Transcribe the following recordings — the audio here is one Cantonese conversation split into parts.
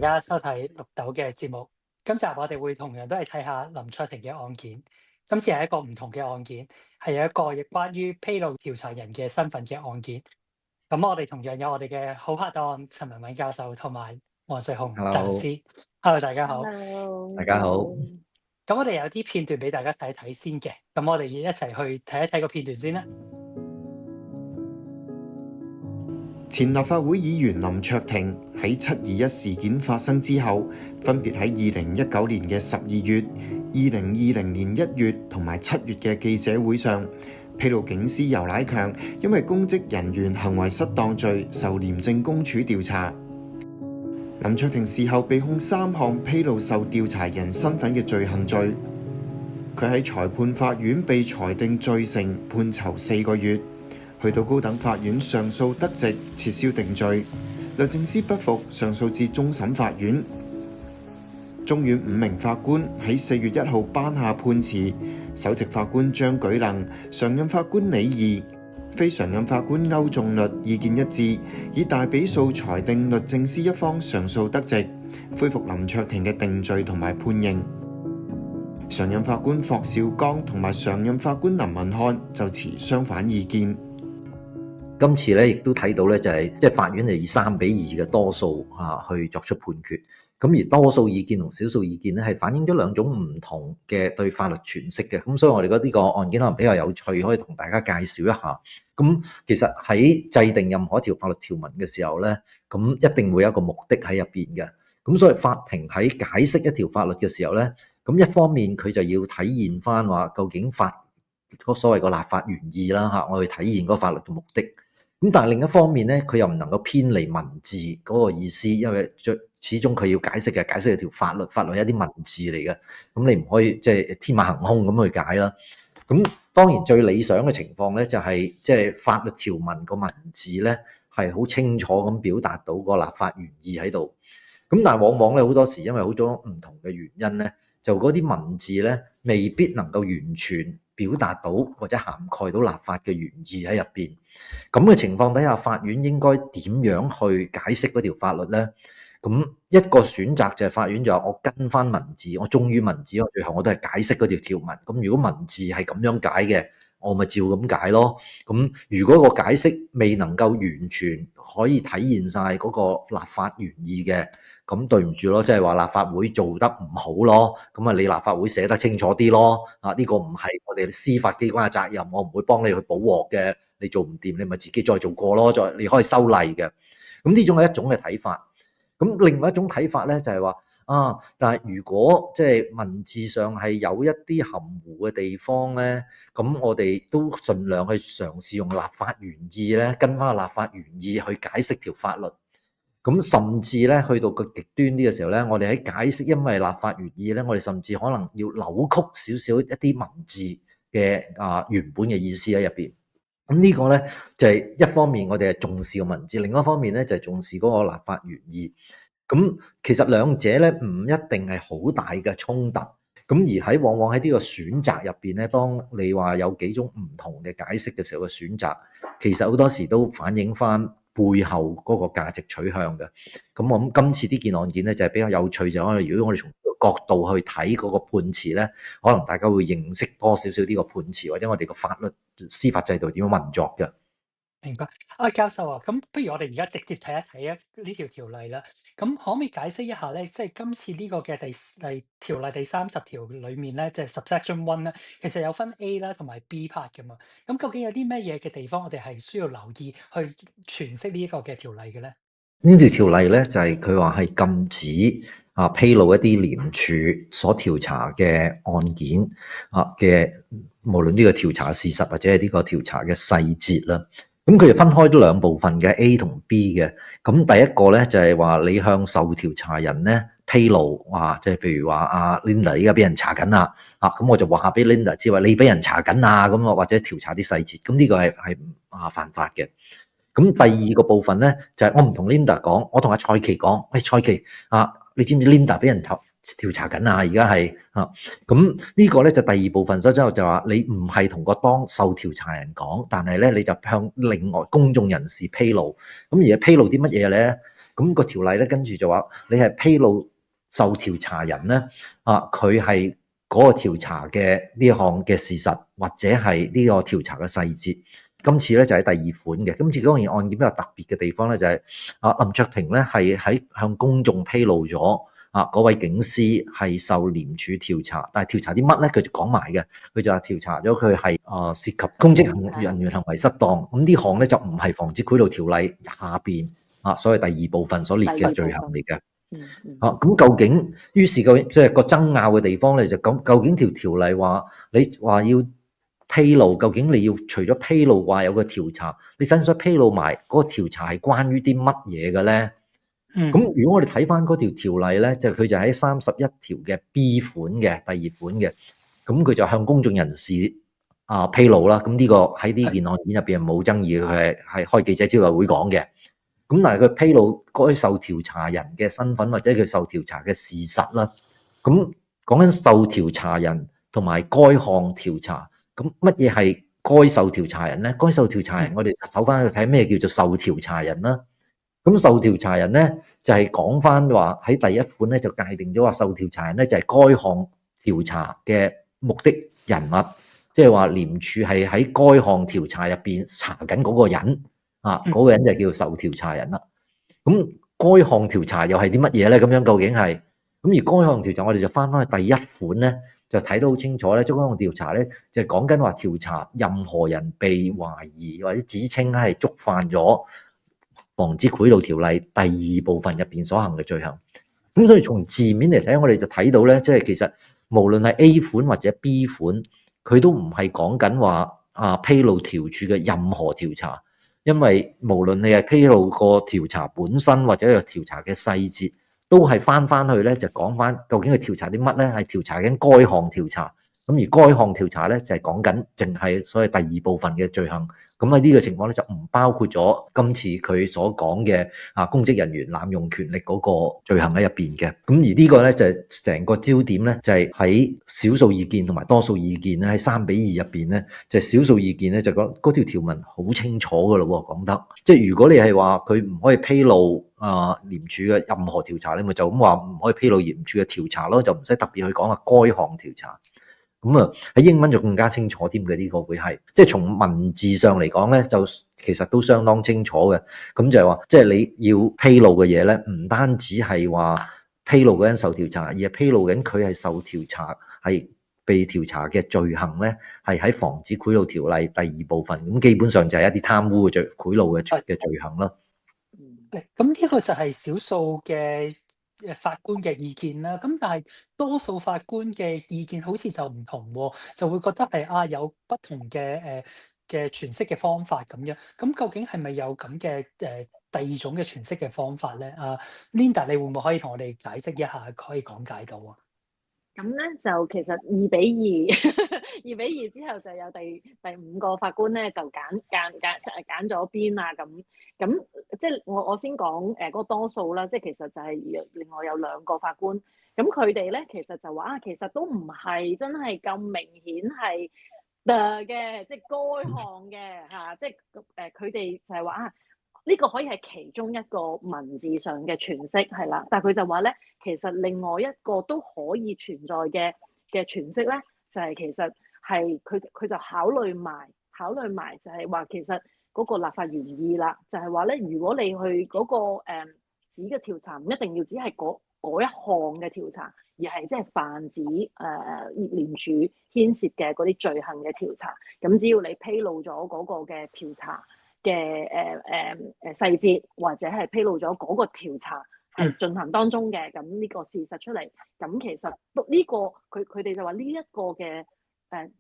大家收睇綠豆嘅節目。今集我哋會同樣都係睇下林卓廷嘅案件。今次係一個唔同嘅案件，係有一個亦關於披露調查人嘅身份嘅案件。咁我哋同樣有我哋嘅好拍檔陳文敏教授同埋黃瑞雄大律 Hello，師。Hello，大家好。大家好。咁我哋有啲片段俾大家睇睇先嘅。咁我哋一齊去睇一睇個片段先啦。前立法會議員林卓廷喺721事件發生之後，分別喺2019年嘅12月、2020年1月同埋7月嘅記者會上，披露警司游乃強因為公職人員行為失當罪受廉政公署調查。林卓廷事後被控3項披露受調查人身份嘅罪行罪。佢喺裁判法院被裁定罪成，判囚4個月。去到高等法院上訴得直，撤銷定罪。律政司不服，上訴至終審法院。中院5名法官喺4月1號頒下判詞，首席法官張舉能、常任法官李儀、非常任法官歐仲律意見一致，以大比數裁定律政司一方上訴得直，恢復林卓廷嘅定罪同埋判刑。常任法官霍兆剛同埋常任法官林文漢就持相反意見。今次咧，亦都睇到咧，就係即係法院係以3-2嘅多數去作出判決。咁而多數意見同少數意見咧，係反映咗兩種唔同嘅對法律詮釋嘅。咁所以我哋覺得呢個案件可能比較有趣，可以同大家介紹一下。咁其實喺制定任何一條法律條文嘅時候咧，咁一定會有一個目的喺入邊嘅。咁所以法庭喺解釋一條法律嘅時候咧，咁一方面佢就要體現翻話究竟所謂個立法原意啦，我去體現嗰個法律嘅目的。咁但係另一方面咧，佢又唔能夠偏離文字嗰個意思，因為始終佢要解釋嘅解釋係條法律，法律係一啲文字嚟嘅，咁你唔可以即係天馬行空咁去解啦。咁當然最理想嘅情況咧，就係即係法律條文個文字咧係好清楚咁表達到個立法原意喺度。咁但係往往咧好多時因為好多唔同嘅原因咧，就嗰啲文字咧未必能夠完全表達到或者涵蓋到立法嘅原意喺入邊。咁嘅情況底下，法院應該點樣去解釋嗰條法律呢？咁一個選擇就係法院就話我跟翻文字，我忠於文字，我最後我都係解釋嗰條條文。咁如果文字係咁樣解嘅，我咪照咁解咯。咁如果個解釋未能夠完全可以體現晒嗰個立法原意嘅，咁對唔住咯，即係話立法會做得唔好咯。咁啊，你立法會寫得清楚啲咯。呢個唔係我哋司法機關嘅責任，我唔會幫你去補鑊嘅。你做唔掂，你咪自己再做過咯。你可以修例嘅。咁呢種係一種嘅睇法。咁另外一種睇法咧，就係話但係如果即係文字上係有一啲含糊嘅地方咧，咁我哋都盡量去嘗試用立法原意咧，跟翻個立法原意去解釋條法律。咁甚至咧去到個極端啲嘅時候咧，我哋喺解釋因為立法原意咧，我哋甚至可能要扭曲少少一啲文字嘅原本嘅意思喺入邊。咁呢個咧就係一方面我哋係重視個文字，另一方面咧就係重視嗰個立法原意。咁其實兩者咧唔一定係好大嘅衝突。咁而往往喺呢個選擇入邊咧，當你話有幾種唔同嘅解釋嘅時候嘅選擇，其實好多時都反映翻背後嗰個價值取向嘅。咁我諗今次呢件案件咧就係比較有趣，就可能如果我哋從角度去睇嗰個判詞咧，可能大家會認識多少少呢個判詞，或者我哋個法律司法制度點樣運作嘅。明白。教授啊，咁不如我哋而家直接睇一睇呢條條例啦。咁可唔可以解釋一下咧？即係今次呢個嘅條例第30條裏面咧，即係 subsection 1咧，其實有分 A 啦同埋 B part 噶嘛。咁究竟有啲咩嘢嘅地方，我哋係需要留意去詮釋呢一個嘅條例嘅咧？呢條條例咧就係佢話係禁止披露一啲廉署所調查嘅案件嘅，無論呢個調查事實或者係呢個調查嘅細節啦。咁佢就分開咗兩部分嘅 A 同 B 嘅。咁第一個咧就係話你向受調查人咧披露即係譬如話阿 Linda 依家俾人查緊啦，咁我就話俾 Linda 知話你俾人查緊啊，咁或者調查啲細節。咁呢個係犯法嘅。咁第二個部分咧就係我唔同 Linda 講，我同阿蔡琪講，喂，蔡琪你知唔知 Linda 俾人調查緊啊？而家係咁呢個咧就第二部分，所以之後就話你唔係同個受調查人講，但係咧你就向另外公眾人士披露。咁而家披露啲乜嘢咧？咁個條例咧跟住就話你係披露受調查人咧佢係嗰個調查嘅呢一項嘅事實，或者係呢個調查嘅細節。今次咧就係第二款嘅，今次嗰件案件比較特別嘅地方咧就係林卓廷咧係喺向公眾披露咗嗰位警司係受廉署調查，但係調查啲乜咧佢就講埋嘅，佢就話調查咗佢係涉及公職人員行為失當，咁呢項咧就唔係防止賄賂條例下邊所謂第二部分所列嘅罪行嚟嘅。咁究竟於是個即係個爭拗嘅地方咧就咁，究竟條例話你話要披露，究竟你要除咗披露話有個調查，你使唔使披露埋嗰個調查係關於啲乜嘢嘅咧？咁如果我哋睇翻嗰條條例咧，就佢就喺31條嘅 B 款嘅第二款嘅，咁佢就向公眾人士披露啦。咁呢個喺呢件案件入邊係冇爭議嘅，佢係開記者招待會講嘅。咁但係佢披露該受調查人嘅身份或者佢受調查嘅事實啦。咁講緊受調查人同埋該項調查。咁乜嘢係該受調查人咧？該受調查人，我哋首翻去睇咩叫做受調查人啦。咁受調查人咧就係講翻話喺第一款咧就界定咗話受調查人咧就係該項調查嘅目的人物，即係話廉署係喺該項調查入邊查緊嗰個人嗰個人就叫受調查人啦。咁該項調查又係啲乜嘢咧？咁樣究竟係咁？而該項調查我哋就翻翻去第一款咧。就睇到好清楚咧，將嗰項調查咧就係講緊話調查任何人被懷疑或者指稱係觸犯咗防止賄賂條例第二部分入邊所行嘅罪行。咁所以從字面嚟睇，我哋就睇到咧，即係其實無論係 A 款或者 B 款，佢都唔係講緊話披露調處嘅任何調查，因為無論你係披露個調查本身或者個調查嘅細節。都係翻去咧，就講翻究竟佢調查啲乜咧？係調查緊該項調查，咁而該項調查咧就係講緊淨係所謂第二部分嘅罪行。咁喺呢個情況咧就唔包括咗今次佢所講嘅公職人員濫用權力嗰個罪行喺入邊嘅。咁而呢個咧就係成個焦點咧，就係喺少數意見同埋多數意見咧喺3-2入邊咧，就係少數意見咧就講嗰條條文好清楚噶咯喎，講得即係如果你係話佢唔可以披露廉署嘅任何調查，你咪就咁話唔可以披露廉署嘅調查咯，就唔使特別去講話該項調查。咁喺英文就更加清楚啲嘅，呢個會係即係從文字上嚟講咧，就其實都相當清楚嘅。咁就係話，即係你要披露嘅嘢咧，唔單止係話披露嗰人受調查，而係披露緊佢係受調查係被調查嘅罪行咧，係喺防止賄賂條例第二部分。咁基本上就係一啲貪污嘅罪、賄賂嘅罪行啦。咁呢個就係少數嘅法官嘅意見啦。咁但係多數法官嘅意見好似就唔同喎，就會覺得係有不同嘅詮釋嘅方法咁樣。咁究竟係咪有咁嘅第二種嘅詮釋嘅方法咧？Linda，你會唔會可以同我哋解釋一下，可以講解到啊？咁咧就其實2-2，2-2之後就有第五個法官咧就揀咗邊啦。咁即係我先講嗰個多數啦，即係其實就係另外有兩個法官，咁佢哋咧其實就話其實都唔係真係咁明顯係嘅，即係該項嘅即係佢哋就係話呢個可以係其中一個文字上嘅詮釋係啦，但係佢就話咧，其實另外一個都可以存在嘅詮釋咧，就係其實係佢就考慮埋就係話其實嗰個立法原意啦，就係話咧，如果你去嗰個指嘅調查唔一定要只係嗰一項嘅調查，而係即係泛指廉署牽涉嘅嗰啲罪行嘅調查，咁只要你披露咗嗰個嘅調查嘅細節，或者係披露咗嗰個調查係進行當中嘅，咁呢個事實出嚟，咁其實呢個佢哋就話呢一個嘅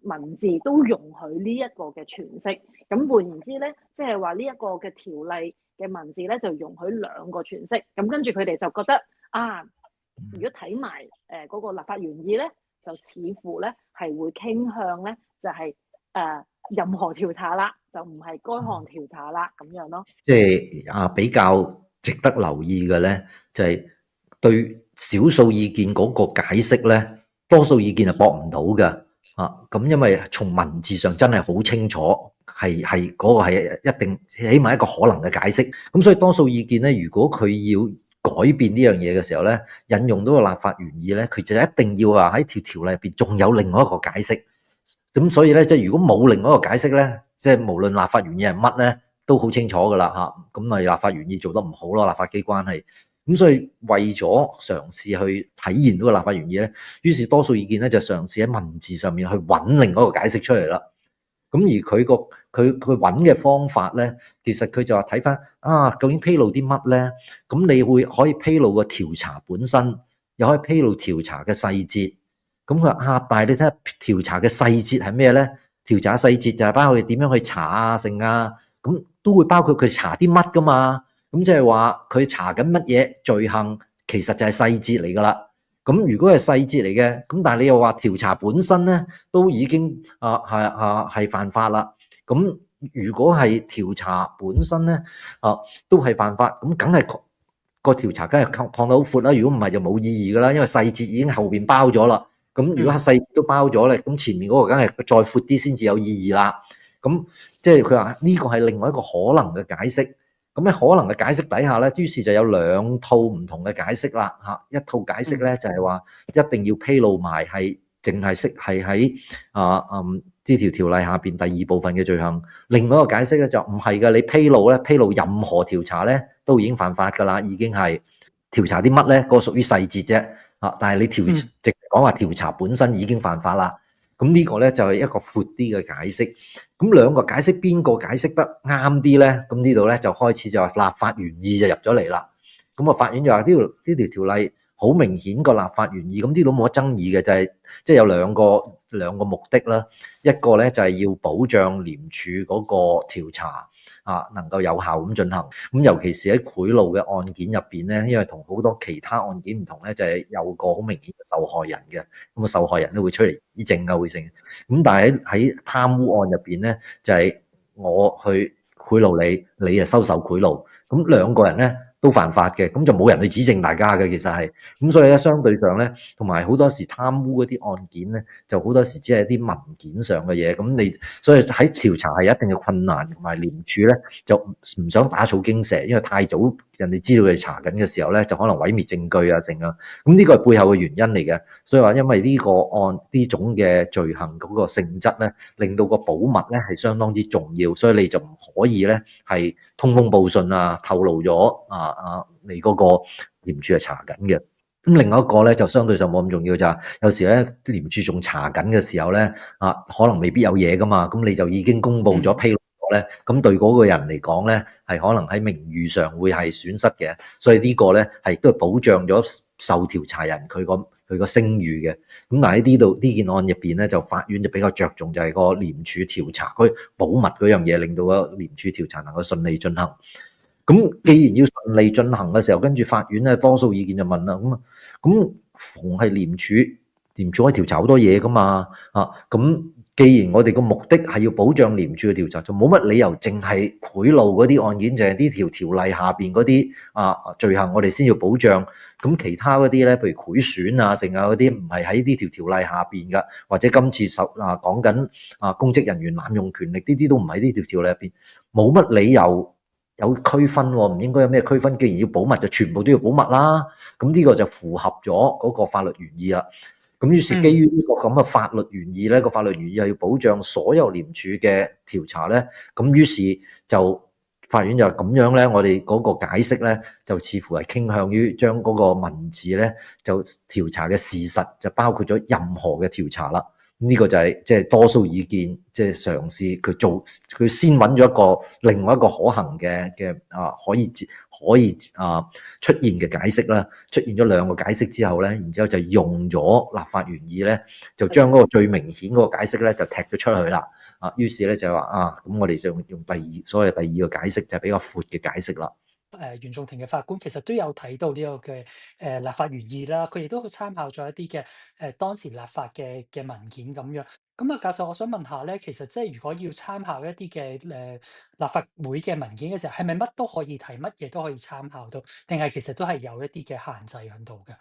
文字都容許呢一個嘅詮釋。咁換言之咧，即係話呢一個嘅條例嘅文字咧就容許兩個詮釋。咁跟住佢哋就覺得如果睇埋嗰個立法原意咧，就似乎咧係會傾向咧就係任何調查啦，就唔係該項調查啦，咁樣咯。即係比較值得留意嘅咧，就係對少數意見嗰個解釋咧，多數意見係駁唔到嘅咁因為從文字上真係好清楚係嗰個係一定起碼一個可能嘅解釋。咁所以多數意見咧，如果佢要改變呢樣嘢嘅時候咧，引用到個立法原意咧，佢就一定要話喺條例入邊仲有另外一個解釋。咁所以咧，即係如果冇另外一個解釋咧，即係無論立法原意係乜咧，都好清楚噶啦嚇。咁咪立法原意做得唔好咯，立法機關係。咁所以為咗嘗試去體現到個立法原意咧，於是多數意見咧就嘗試喺文字上面去揾另外一個解釋出嚟啦。咁而佢揾嘅方法咧，其實佢就話睇翻究竟披露啲乜咧？咁你可以披露個調查本身，又可以披露調查嘅細節。咁佢話但係你睇下調查嘅細節係咩咧？調查細節就係包括點樣去查成咁都會包括佢查啲乜噶嘛。咁即係話佢查緊乜嘢罪行，其實就係細節嚟噶啦。咁如果係細節嚟嘅，咁但係你又話調查本身咧都已經係犯法啦。咁如果係調查本身咧都係犯法，咁梗係個調查梗係擴得好闊啦。如果唔係就冇意義噶啦，因為細節已經後邊包咗啦。咁如果細節都包咗咧，咁前面嗰個梗係再闊啲先至有意義啦。咁即係佢話呢個係另外一個可能嘅解釋。咁喺可能嘅解釋底下咧，於是就有兩套唔同嘅解釋啦嚇。一套解釋咧就係話一定要披露埋係淨係識係喺呢條條例下邊第二部分嘅罪行。另外一個解釋咧就唔係嘅，你披露任何調查咧都已經犯法㗎啦，已經係調查啲乜咧，嗰個屬於細節啫。但係你直講話調查本身已經犯法啦。咁呢個咧就係一個闊啲嘅解釋。咁兩個解釋邊個解釋得啱啲咧？咁呢度咧就開始就話立法原意就入咗嚟啦。咁法院就話呢條條例好明顯個立法原意，咁呢度冇乜爭議嘅，就係即係有兩個目的啦。一個咧就係要保障廉署嗰個調查能夠有效咁進行。咁尤其是喺賄賂嘅案件入邊咧，因為同好多其他案件唔同咧，就係有個好明顯嘅受害人嘅。咁受害人都會出嚟指證會成。咁但係喺貪污案入邊咧，就係我去賄賂你，你收受賄賂，咁兩個人咧都犯法嘅，咁就冇人去指證大家嘅，其實係。咁所以咧，相對上咧，同埋好多時貪污嗰啲案件咧，就好多時只係啲文件上嘅嘢。咁你所以喺調查係一定嘅困難，同埋廉署咧就唔想打草驚蛇，因為太早人哋知道佢哋查緊嘅時候咧，就可能毀滅證據成啊。咁呢個係背後嘅原因嚟嘅。所以話因為呢個案呢種嘅罪行嗰個性質咧，令到個保密咧係相當之重要，所以你就唔可以咧係通風報信透露咗你嗰個廉署係查緊嘅。咁另外一個咧就相對上冇咁重要，就係有時咧廉署仲查緊嘅時候咧可能未必有嘢噶嘛，咁你就已經公布咗披露咗咧，咁對嗰個人嚟講咧係可能喺名譽上會係損失嘅，所以呢個咧係都係保障咗受調查人佢個聲譽嘅。咁但係呢件案入邊咧，就法院就比較着重就係個廉署調查佢保密嗰樣嘢，令到個廉署調查能夠順利進行。咁既然要順利進行嘅時候，跟住法院咧多數意見就問啦，咁逢係廉署可以調查好多嘢噶嘛咁既然我哋個目的係要保障廉署嘅調查，就冇乜理由淨係賄賂嗰啲案件，就係呢條條例下邊嗰啲罪行，我哋先要保障。咁其他嗰啲咧，譬如賄選剩嗰啲，唔係喺呢條條例下邊噶，或者今次講緊公職人員濫用權力呢啲都唔喺呢條條例入邊，冇乜理由有區分喎，唔應該有咩區分？既然要保密，就全部都要保密啦。咁呢個就符合咗嗰個法律原意啦。咁於是基於呢個咁嘅法律原意咧，個法律原意係要保障所有廉署嘅調查咧。咁於是就法院就咁樣咧，我哋嗰個解釋咧，就似乎係傾向於將嗰個文字咧，就調查嘅事實就包括咗任何嘅調查啦。呢個就係即係多數意見，即係嘗試佢先揾咗另外一個可行嘅可以出現嘅解釋啦。出現咗兩個解釋之後咧，然之後就用咗立法原意咧，就將嗰個最明顯嗰個解釋咧就踢咗出去啦。於是咧就話咁我哋就用所謂第二個解釋，就係比較闊嘅解釋啦。原訟庭嘅法官其實都有睇到呢個嘅立法原意啦，佢亦都參考咗一啲嘅當時立法嘅文件咁樣。咁教授，我想問下咧，其實即係如果要參考一啲嘅立法會嘅文件嘅時候，係咪乜都可以睇，乜嘢都可以參考到，定係其實都係有一啲嘅限制喺度嘅？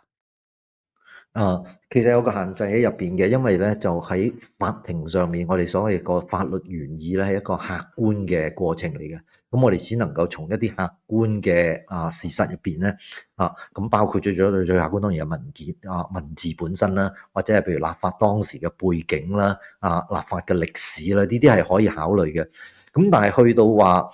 其實有個限制喺入邊嘅，因為咧就喺法庭上面，我哋所謂個法律原意咧係一個客觀嘅過程嚟嘅。咁我哋只能夠從一啲客觀嘅事實入邊咧咁包括最最客觀當然有文件文字本身啦，或者係譬如立法當時嘅背景啦立法嘅歷史啦，呢啲係可以考慮嘅。咁但係去到話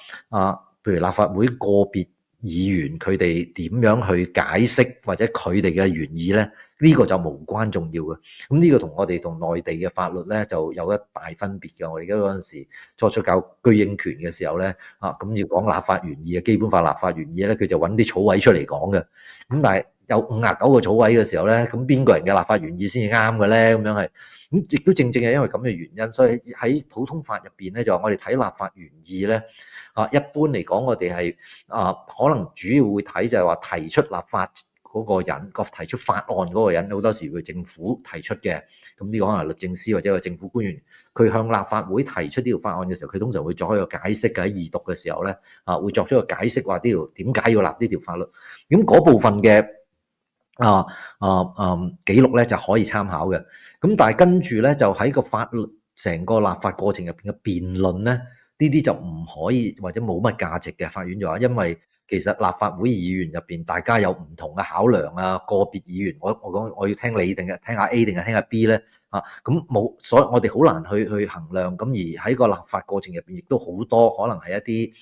譬如立法會個別議員佢哋點樣去解釋或者佢哋嘅原意咧？呢個就無關重要嘅，咁呢個同我哋同內地嘅法律咧就有一大分別嘅。我哋而家嗰陣時初初搞居英權嘅時候咧，咁要講立法原意嘅基本法立法原意咧，佢就揾啲草委出嚟講嘅。咁但係有59個草委嘅時候咧，咁邊個人嘅立法原意先至啱嘅咧？咁樣係，咁亦都正正係因為咁嘅原因，所以喺普通法入邊咧，就我哋睇立法原意咧，一般嚟講，我哋係可能主要會睇就係話提出立法嗰個人提出法案嗰個人，好多時會政府提出嘅。咁呢個可能係律政司或者個政府官員，佢向立法會提出呢條法案嘅時候，佢通常會作一個解釋嘅。喺二讀嘅時候咧，會作出一個解釋，話呢條點解要立呢條法律。咁嗰部分嘅記錄咧就可以參考嘅。咁但係跟住咧就喺個法律成個立法過程入邊嘅辯論咧，呢啲就唔可以或者冇乜價值嘅。法院就話，因為其實立法會議員入邊，大家有唔同嘅考量啊。個別議員，我講我要聽你定係聽下 A 定係聽下 B 咧咁冇，所以我哋好難去衡量。咁而喺個立法過程入邊，亦都好多可能係一啲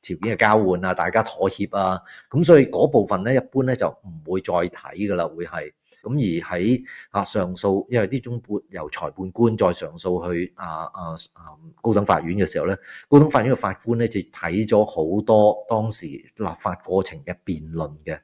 條件嘅交換啊，大家妥協啊。咁所以嗰部分咧，一般咧就唔會再睇噶啦，會係。咁而喺上訴，因為呢種由裁判官再上訴去高等法院嘅時候咧，高等法院嘅法官咧就睇咗好多當時立法過程嘅辯論嘅。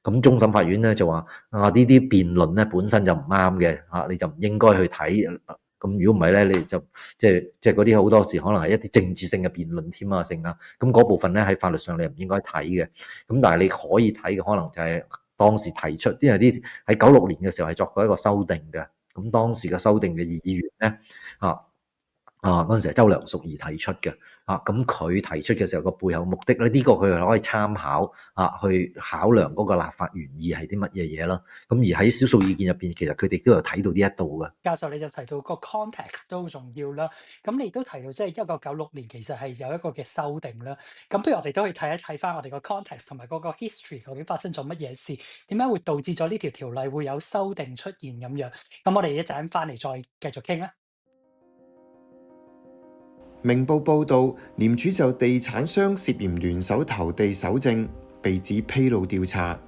咁終審法院咧就話呢啲辯論咧本身就唔啱嘅你就唔應該去睇。咁如果唔係咧，你就即係嗰啲好多時可能係一啲政治性嘅辯論添啊，性啊。咁嗰部分咧喺法律上你唔應該睇嘅。咁但係你可以睇嘅可能就係當時提出，因為啲喺96年嘅時候係作過一個修訂嘅。咁當時嘅修訂嘅議員咧嗰陣時係周梁淑怡提出嘅咁佢提出嘅時候個背後目的咧，呢個佢係可以參考去考量嗰個立法原意係啲乜嘢嘢啦。咁而喺少數意見入邊，其實佢哋都有睇到呢一度嘅。教授你就提到個 context 都好重要啦。咁你都提到即係1996年其實係有一個嘅修訂啦。咁不如我哋都可以睇一睇翻我哋個 context 同埋嗰個 history 究竟發生咗乜嘢事，點解會導致咗呢條例會有修訂出現咁樣。咁我哋一陣翻嚟再繼續傾啦。明報報導，廉署就地產商涉嫌聯手投地搜證，被指披露調查。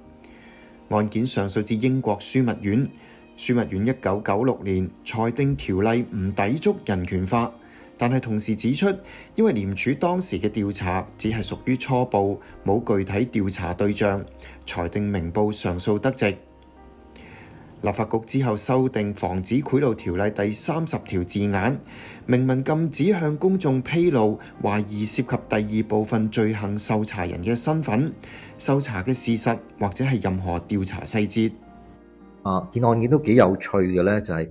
案件上訴至英國樞密院，樞密院1996年裁定條例唔抵觸人權法，但係同時指出，因為廉署當時嘅調查只係屬於初步，冇具體調查對象，裁定明報上訴得直。立法局之後修訂防止賄賂條例第30條字眼，明文禁止向公眾披露懷疑涉及第2部分罪行受查人嘅身份、受查嘅事實或者係任何調查細節。件案件都幾有趣嘅咧，就係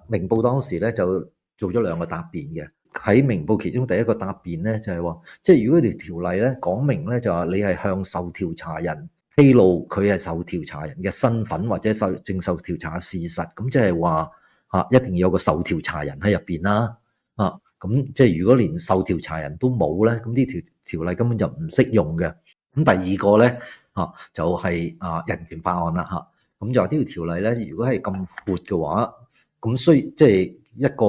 明報當時咧就做咗2個答辯嘅。喺明報其中第一個答辯咧就係話，即係如果條例咧講明咧就話你係向受調查人披露佢係受調查人嘅身份或者正受調查嘅事實，咁即係話一定要有個受調查人喺入邊啦。咁即係如果連受調查人都冇咧，咁呢條例根本就唔適用嘅。咁第二個咧就係人權法案啦。咁就話呢條例咧，如果係咁闊嘅話，咁即係一個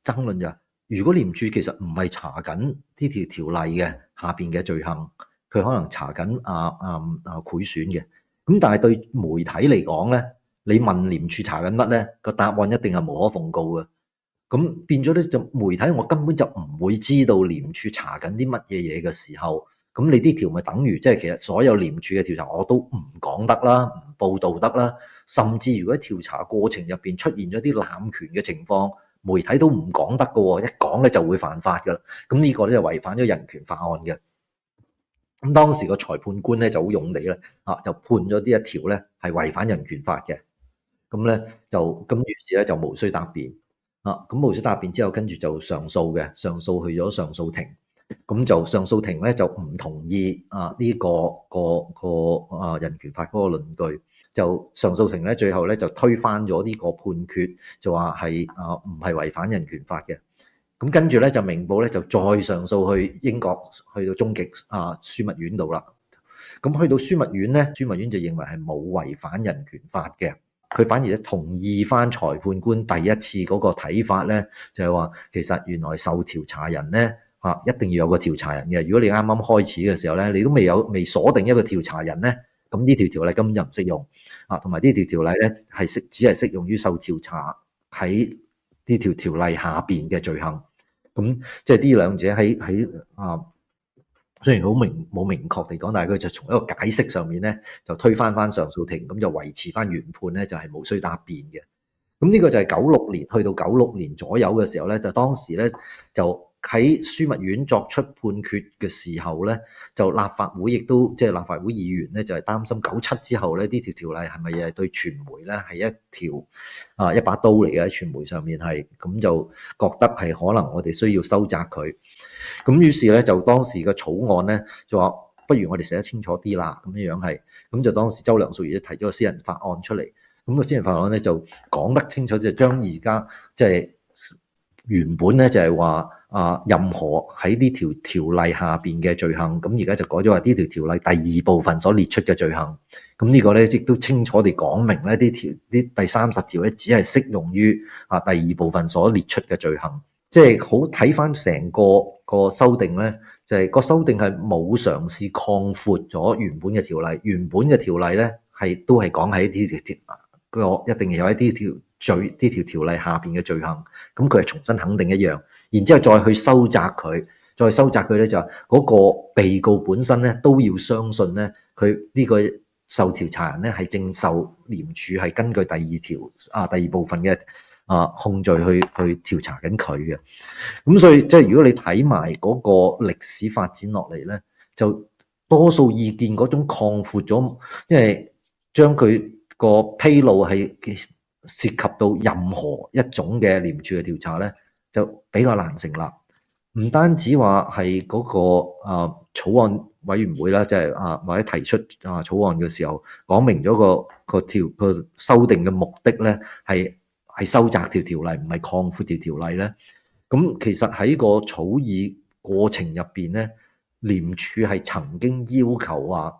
爭論就係，如果廉署其實唔係查緊呢條例嘅下邊嘅罪行，佢可能查緊賄選嘅。咁但係對媒體嚟講咧，你問廉署查緊乜咧，個答案一定係無可奉告嘅。咁變咗咧，就媒體我根本就唔會知道廉署查緊啲乜嘢嘢嘅時候，咁你呢條咪等於即係其實所有廉署嘅調查我都唔講得啦，唔報導得啦。甚至如果喺調查過程入邊出現咗啲濫權嘅情況，媒體都唔講得㗎喎，一講咧就會犯法㗎啦。咁呢個咧就違反咗人權法案嘅。咁當時個裁判官咧就好勇地咧就判咗呢一條咧係違反人權法嘅。咁咧咁於是咧就無需答辯咁無需答辯之後，跟住就上訴嘅，上訴去咗上訴庭。咁就上訴庭咧就唔同意呢個人權法嗰個論據，就上訴庭咧最後咧就推翻咗呢個判決，就話係唔係違反人權法嘅。咁跟住咧就明報咧就再上訴去英國，去到終極樞密院度啦。咁去到樞密院咧，樞密院就認為係冇違反人權法嘅，佢反而咧同意翻裁判官第一次嗰個睇法咧，就係話其實原來受調查人咧一定要有個調查人嘅。如果你啱啱開始嘅時候咧，你都未鎖定一個調查人咧，咁呢條條例根本就唔適用同埋呢條條例咧只係適用於受調查喺呢條條例下邊嘅罪行。咁即係呢兩者喺雖然冇明確地講，但係佢就從一個解釋上面咧，就推翻上訴庭，咁就維持翻原判咧，就係無需答辯嘅。咁呢個就係96年，去到96年左右嘅時候咧，就當時咧就喺樞密院作出判決嘅時候咧，就立法會亦都即係立法會議員咧，就係擔心97之後咧，呢條條例係咪又係對傳媒咧係一條一把刀嚟嘅，喺傳媒上面係，咁就覺得係可能我哋需要收窄佢。咁於是咧就當時嘅草案咧就話，不如我哋寫得清楚啲啦，咁樣係，咁就當時周梁淑怡提咗個私人法案出嚟。咁個私人法案咧就講得清楚，就將而家即係原本咧就係話任何喺呢條條例下邊嘅罪行，咁而家就改咗話呢條條例第2部分所列出嘅罪行。咁呢個咧亦都清楚地講明咧，呢第30條咧只係適用於第2部分所列出嘅罪行。即係好睇翻成個修訂咧，就係個修訂係冇嘗試擴闊咗原本嘅條例。原本嘅條例咧都係講喺呢條一定有一啲呢條條例下邊嘅罪行，咁佢係重新肯定一樣，然之後再去收窄佢，咧就嗰個被告本身咧都要相信咧，佢呢個受調查人咧係正受廉署係根據第2條第2部分嘅控罪去調查緊佢嘅。咁所以即係如果你睇埋嗰個歷史發展落嚟咧，就多數意見嗰種擴闊咗，因為將佢個披露係涉及到任何一種嘅廉署嘅調查咧，就比較難成立。唔單止話係嗰個草案委員會啦，即係或者提出草案嘅時候講明咗個修訂嘅目的咧，係收窄條條例，唔係擴闊條條例咧。咁其實喺個草擬過程入邊咧，廉署係曾經要求話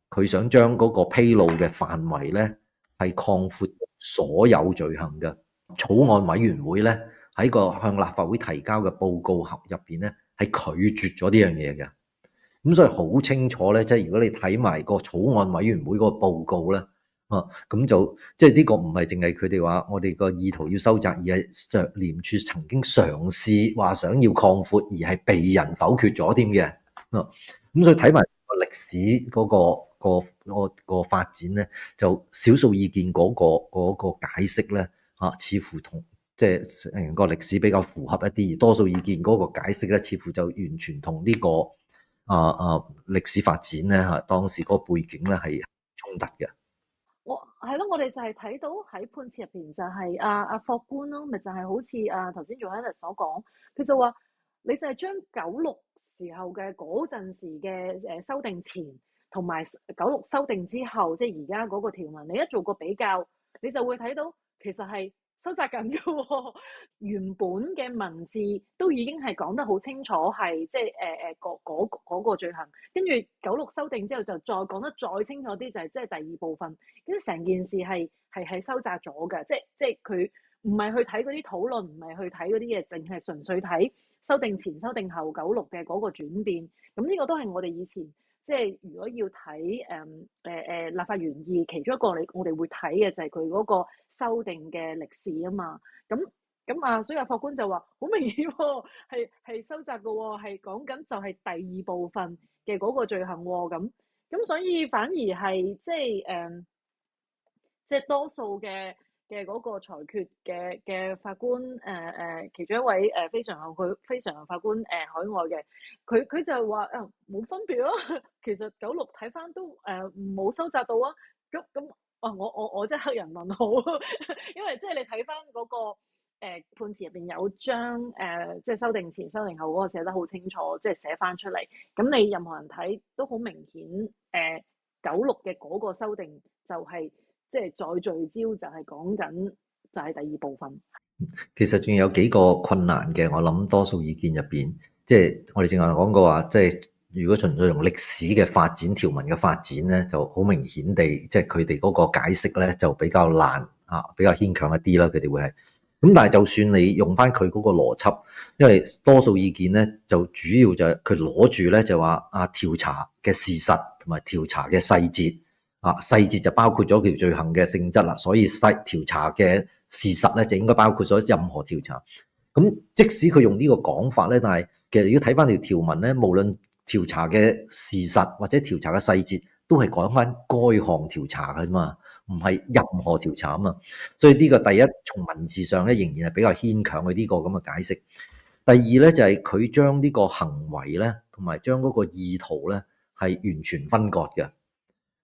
佢想將嗰個披露嘅範圍咧係擴闊所有罪行嘅。草案委員會咧喺個向立法會提交嘅報告盒入邊咧係拒絕咗呢樣嘢嘅。咁所以好清楚咧，即係如果你睇埋個草案委員會嗰個報告咧，咁就即係呢個唔係淨係佢哋話我哋個意圖要收窄，而係廉署曾經嘗試話想要擴闊，而係被人否決咗添嘅。咁所以睇埋個歷史個發展咧，就少數意見嗰個解釋咧似乎同即係成個歷史比較符合一啲，而多數意見嗰個解釋咧，似乎就完全同呢個歷史發展咧當時嗰個背景咧係衝突嘅。係咯，我哋就係睇到喺判詞入邊就係阿法官咯，咪就係好似頭先Joanna所講，佢就話你就係將96時候嘅嗰陣時嘅修訂前同埋96修訂之後，即係而家嗰個條文，你一做個比較，你就會睇到其實係收窄緊嘅喎。原本嘅文字都已經係講得好清楚，係即係嗰個罪行，跟住96修訂之後就再講得再清楚啲，就係即係第2部分，跟住成件事係收窄咗嘅，即係佢唔係去睇嗰啲討論，唔係去睇嗰啲嘢，淨係純粹睇修訂前、修訂後96嘅嗰個轉變。咁呢個都係我哋以前即係如果要睇立法原意其中一個我哋會睇嘅就係佢嗰個修訂嘅歷史啊嘛。咁所以法官就話好明顯喎，係收窄嘅喎，係講緊就係第2部分嘅嗰個罪行喎。咁所以反而係即係多數嘅嗰個裁決嘅法官其中一位非常任法官海外嘅，佢就話冇分別咯。其實96睇翻都冇收窄到啊。咁我即係黑人問號，因為即係你睇翻嗰個判詞入邊有將即係修訂前、修訂後嗰個寫得好清楚，即係寫翻出嚟。咁你任何人睇都好明顯，96嘅嗰個修訂就係即係再聚焦，就係講緊就係第二部分。其實仲有幾個困難嘅，我諗多數意見入邊，即係我哋正話講過話，即係如果純粹用歷史嘅發展、條文嘅發展咧，就好明顯地，即係佢哋嗰個解釋咧就比較難啊，比較牽強一啲啦，佢哋會係。咁但係就算你用翻佢嗰個邏輯，因為多數意見咧就主要就係佢攞住咧就話調查嘅事實同埋調查嘅細節。細節就包括咗條罪行嘅性質啦，所以調查嘅事實咧就應該包括咗任何調查。咁即使佢用呢個講法咧，但係其實如果睇翻條條文咧，無論調查嘅事實或者調查嘅細節，都係講翻該項調查㗎嘛，唔係任何調查啊嘛。所以呢個第一，從文字上咧仍然係比較牽強嘅呢個咁嘅解釋。第二咧就係佢將呢個行為咧同埋將嗰個意圖咧係完全分割嘅。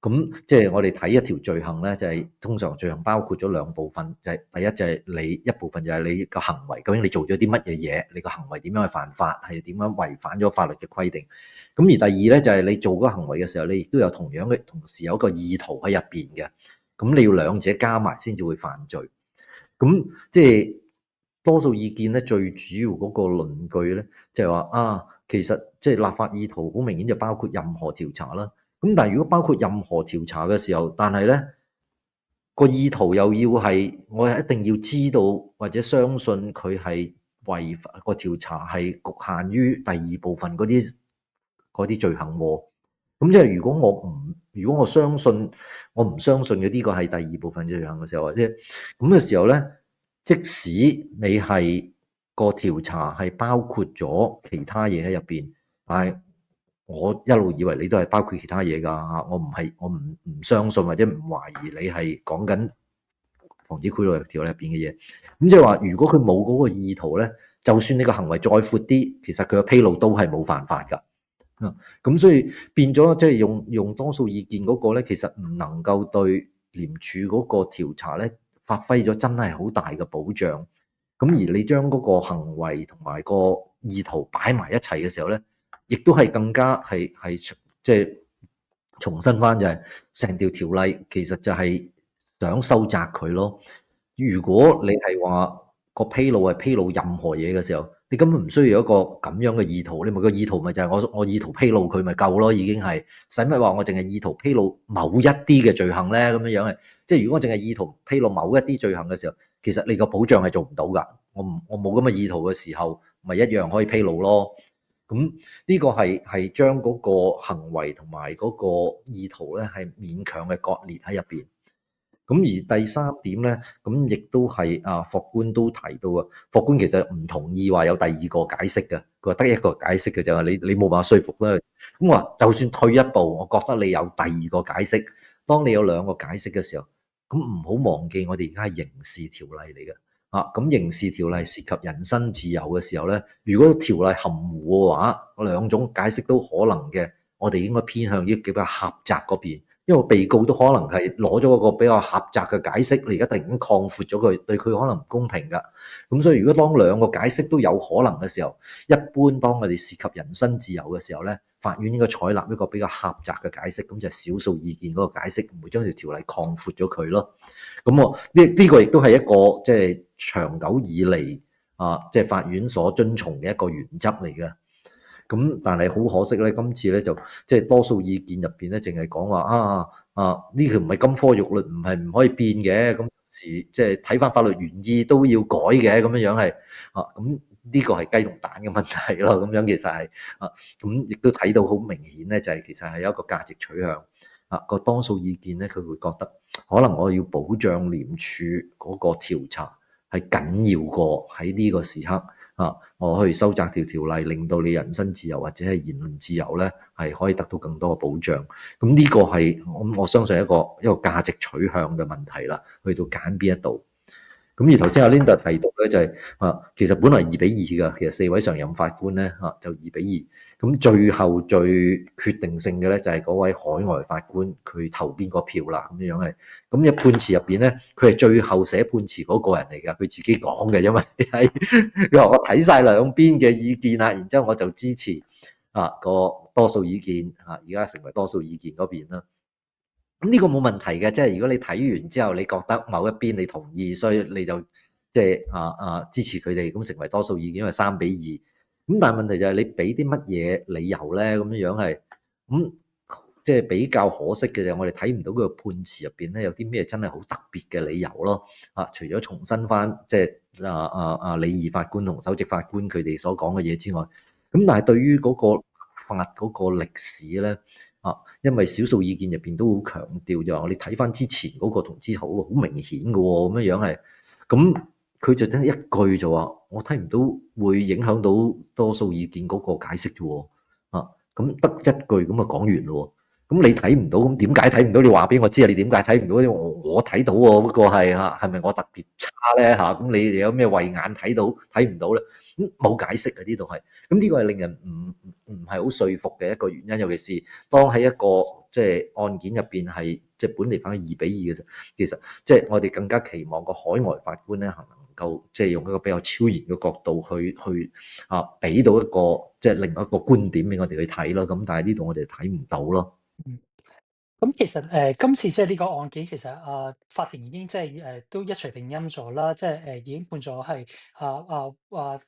咁即係我哋睇一條罪行咧，就係通常罪行包括咗兩部分，就係第一就係你一部分就係你個行為，究竟你做咗啲乜嘢嘢，你個行為點樣去犯法，係點樣違反咗法律嘅規定。咁而第二咧就係你做嗰個行為嘅時候，你亦都有同時有一個意圖喺入邊嘅。咁你要兩者加埋先至會犯罪。咁即係多數意見咧，最主要嗰個論據咧，就係話其實即係立法意圖好明顯就包括任何調查啦。咁但係如果包括任何調查嘅時候，但係咧個意圖又要係我係一定要知道或者相信佢係違法，個調查係局限於第二部分嗰啲罪行喎。咁即係如果我相信我唔相信嘅呢個係第二部分罪行嘅時候，或者咁嘅時候咧，即使你係個調查係包括咗其他嘢喺入邊，但係我一路以為你都係包括其他嘢㗎，我唔相信或者唔懷疑你係講緊防止賄賂條例入邊嘅嘢。咁即係話，如果佢冇嗰個意圖咧，就算你個行為再闊啲，其實佢嘅披露都係冇犯法㗎。咁所以變咗即係用多數意見嗰個咧，其實唔能夠對廉署嗰個調查咧發揮咗真係好大嘅保障。咁而你將嗰個行為同埋個意圖擺埋一齊嘅時候咧，亦都係更加係即係重申翻，就係成條條例其實就係想收窄佢咯。如果你係話個披露係披露任何嘢嘅時候，你根本唔需要一個咁樣嘅意圖，你咪個意圖咪就係我意圖披露佢咪夠咯，已經係使乜話我淨係意圖披露某一啲嘅罪行咧咁樣樣係，即係如果我淨係意圖披露某一啲罪行嘅時候，其實你個保障係做唔到㗎。我冇咁嘅意圖嘅時候，咪一樣可以披露咯。咁呢個係將嗰個行為同埋嗰個意圖咧係勉強嘅割裂喺入邊。咁而第三點咧，咁亦都係法官都提到啊，法官其實唔同意話有第二個解釋嘅，佢話得一個解釋嘅就係你冇辦法說服啦。咁我話就算退一步，我覺得你有第二個解釋。當你有兩個解釋嘅時候，咁唔好忘記我哋而家係刑事條例嚟嘅。咁刑事條例涉及人身自由嘅時候咧，如果條例含糊嘅話，兩種解釋都可能嘅，我哋應該偏向於比較狹窄嗰邊，因為被告都可能係攞咗一個比較狹窄嘅解釋，你而家突然間擴闊咗佢，對佢可能唔公平㗎。咁所以如果當兩個解釋都有可能嘅時候，一般當我哋涉及人身自由嘅時候咧，法院應該採納一個比較狹窄嘅解釋，咁就係少數意見嗰個解釋，唔會將條條例擴闊咗佢咯。咁我呢個亦都係一個即係長久以嚟即係法院所遵從嘅一個原則嚟嘅。咁但係好可惜咧，今次咧就即係多數意見入邊咧，淨係講話呢條唔係金科玉律，唔係唔可以變嘅。咁時即係睇翻法律原意都要改嘅，咁樣樣係咁呢個係雞同蛋嘅問題咯。咁樣其實係咁亦都睇到好明顯咧，就係其實係有一個價值取向。個多數意見咧，佢會覺得可能我要保障廉署嗰個調查係緊要過喺呢個時刻我去收窄條條例，令到你人身自由或者係言論自由咧係可以得到更多嘅保障。咁呢個係我相信一個價值取向嘅問題啦，去到揀邊一度。咁而頭先阿 Linda 提到咧就係、其實本來2-2㗎，其實4位上任法官咧就2-2，咁最後最決定性嘅咧就係嗰位海外法官佢投邊個票啦，咁樣係，咁嘅判詞入邊咧，佢係最後寫判詞嗰個人嚟㗎，佢自己講嘅，因為係佢話我睇晒兩邊嘅意見啦，然之後我就支持個多數意見而家成為多數意見嗰邊啦。咁呢個冇問題嘅，即係如果你睇完之後，你覺得某一邊你同意，所以你就即係支持佢哋，咁成為多數意見，因為3-2。咁但係問題就係你俾啲乜嘢理由咧？咁樣係咁，即係比較可惜嘅就係我哋睇唔到佢個判詞入邊咧有啲咩真係好特別嘅理由咯。除咗重申翻即係李儀法官同首席法官佢哋所講嘅嘢之外，咁但係對於嗰個法嗰個歷史咧。因為少數意見入邊都好強調就話，我哋睇翻之前嗰個同之後好明顯嘅喎，咁樣係，咁佢就得一句就話，我睇唔到會影響到多數意見嗰個解釋啫喎，咁得一句咁就講完咯。咁你睇唔到，咁點解睇唔到？你話俾我知啊！你點解睇唔到？我睇到喎，不過係咪我特別差咧嚇？咁你哋有咩慧眼睇到睇唔到咧？冇解釋啊！呢度係，咁呢個係令人唔係好說服嘅一個原因，尤其是當喺一個即係案件入邊係即係本地反2-2嘅啫。其實即係我哋更加期望個海外法官咧，係能夠即係用一個比較超然嘅角度去俾到一個即係另外一個觀點俾我哋去睇咯。咁但係呢度我哋睇唔到咯。咁其實今次即係呢個案件，其實法庭已經即係都一錘定音咗啦，即係已經判咗係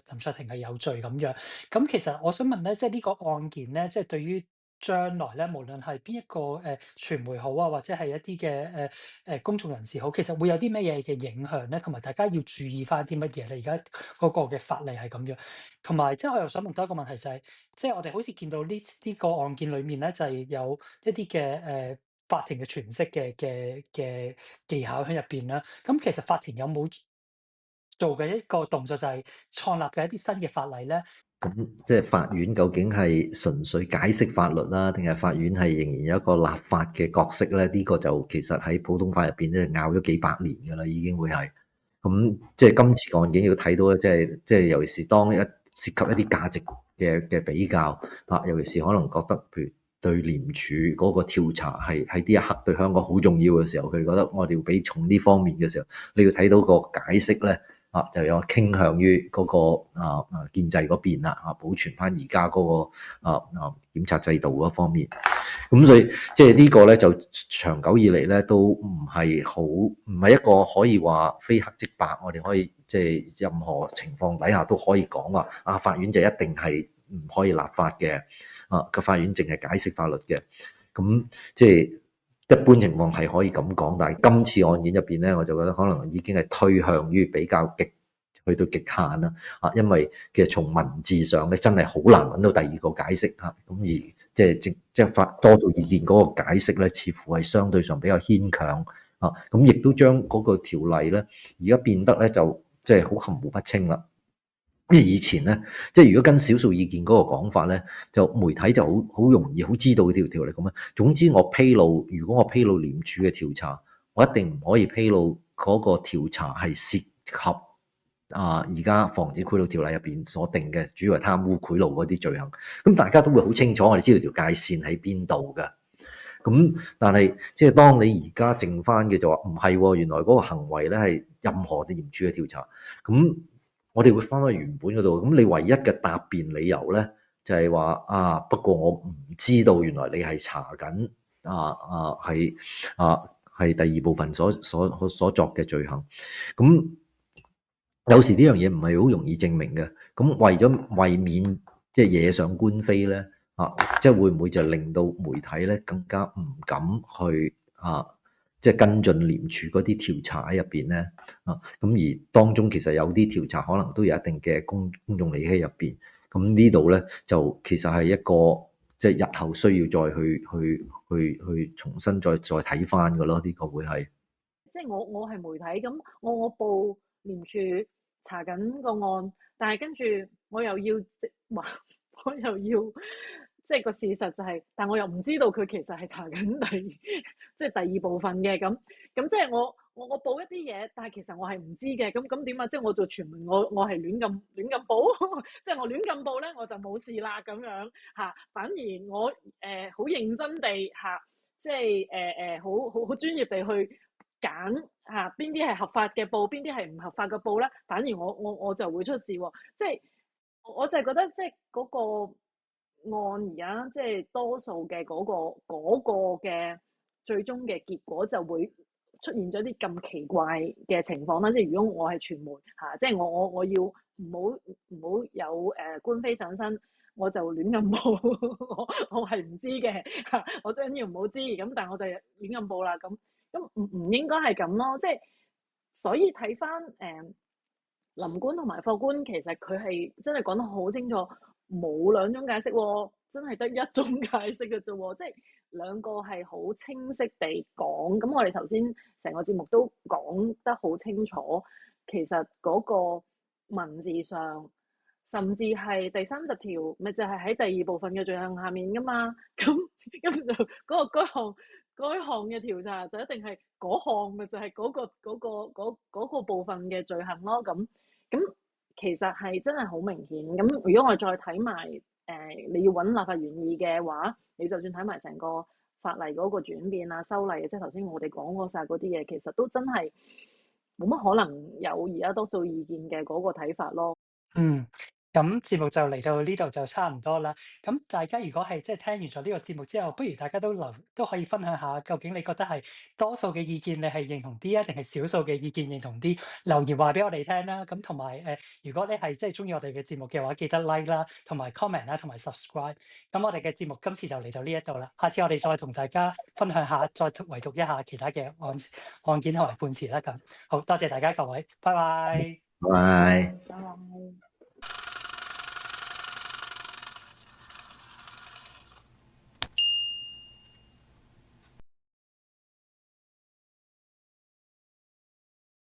林卓廷係有罪咁樣。咁其實我想問咧，即係呢個案件咧，即係對於將來咧，無論係邊一個傳媒好啊，或者係一啲嘅公眾人士好，其實會有啲咩嘢嘅影響咧？同埋大家要注意翻啲乜嘢咧？而家嗰個嘅法例係咁樣，同埋即係我又想問多一個問題就係，即係我哋好似見到呢個案件裏面咧，就係有一啲嘅法庭嘅詮釋嘅技巧喺入邊啦。咁其實法庭有冇做嘅一個動作，就係創立嘅一啲新嘅法例咧？咁即係法院究竟係純粹解釋法律啦，定係法院係仍然有一個立法嘅角色咧？呢個就其實喺普通法入邊咧拗咗幾百年㗎啦，已經會係。咁即係今次案件要睇到咧，即係尤其是當涉及一啲價值嘅比較尤其是可能覺得譬如對廉署嗰個調查係喺呢一刻對香港好重要嘅時候，佢覺得我哋要俾重呢方面嘅時候，你要睇到個解釋咧。就有傾向於嗰個建制嗰邊啦，保存翻而家嗰個檢察制度嗰方面。咁所以即係呢個咧就長久以嚟咧都唔係一個可以話非黑即白，我哋可以即係任何情況底下都可以講話法院就一定係唔可以立法嘅，個法院淨係解釋法律嘅。咁即係。一般情況係可以咁講，但係今次案件入邊咧，我就覺得可能已經係推向於比較去到極限啦。因為其實從文字上咧，真係好難揾到第二個解釋嚇。咁而即係法多數意見嗰個解釋咧，似乎係相對上比較牽強啊。咁亦都將嗰個條例咧，而家變得咧就即係好含糊不清啦。因為以前咧，即係如果跟少數意見嗰個講法咧，就媒體就好容易好知道條條例咁樣。總之我披露，如果我披露廉署嘅調查，我一定唔可以披露嗰個調查係涉及而家防止賄賂條例入邊所定嘅，主要係貪污賄賂嗰啲罪行。咁大家都會好清楚，我哋知道條界線喺邊度㗎。咁但係即係當你而家剩翻嘅就話唔係，原來嗰個行為咧係任何嘅廉署嘅調查咁。我哋會翻去原本嗰度，咁你唯一嘅答辯理由咧，就係話不過我唔知道原來你係查緊係第二部分所作嘅罪行。咁有時呢樣嘢唔係好容易證明嘅。咁為免即係惹上官非咧，即係會唔會就令到媒體咧更加唔敢去即係跟進廉署嗰啲調查喺入邊咧，咁而當中其實有啲調查可能都有一定嘅公眾利益喺入邊，咁呢度咧就其實係一個即係日後需要再去重新再睇翻嘅咯，呢個會係即係我係媒體咁，我報廉署查緊個案，但係跟住我又要我又要。即係個事實就係，但我又唔知道佢其實係查緊即係第二部分嘅咁，即係我報一啲嘢，但係其實我係唔知嘅，咁點啊？即係我做傳媒，我係亂咁報，即係我亂咁報咧，我就冇事啦咁樣嚇。反而我好認真地嚇，即係好專業地去揀嚇邊啲係合法嘅報，邊啲係唔合法嘅報咧。反而我就會出事喎，即係我就係覺得即係嗰個案而家即係多數嘅嗰個嘅最終嘅結果就會出現咗啲咁奇怪嘅情況啦，即係如果我係傳媒嚇，即係我要唔好有官非上身，我就亂咁報，我係唔知嘅嚇，我真要唔好知咁，但係我就亂咁報啦，咁唔應該係咁咯，即係所以睇翻林官同埋霍官，其實佢係真係講得好清楚，冇兩種解釋喎，真係得一種解釋嘅啫喎，即係兩個係好清晰地講。咁我哋頭先成個節目都講得好清楚，其實嗰個文字上，甚至係第30條，咪就係喺第2部分嘅罪行下面噶嘛。咁就嗰項嘅調查就一定係嗰項咪就係嗰個部分嘅罪行咯。咁其實係真係好明顯。咁如果我哋再睇埋你要揾立法原意嘅話，你就算睇埋成個法例嗰個轉變啊、修例，即係頭先我哋講過晒嗰啲嘢，其實都真係冇乜可能有而家多數意見嘅嗰個睇法咯。咁節目就嚟到呢度就差唔多啦。咁大家如果係即係聽完咗呢個節目之後，不如大家都可以分享下，究竟你覺得係多數嘅意見你係認同啲啊，定係少數嘅意見認同啲？留言話俾我哋聽啦。咁同埋如果你係即係中意我哋嘅節目嘅話，記得 like 啦，同埋 comment 啦，同埋 subscribe。咁我哋嘅節目今次就嚟到呢一度啦。下次我哋再同大家分享下，再圍讀一下其他嘅案件同埋判詞啦。咁好多謝大家各位，拜拜。拜拜。拜拜。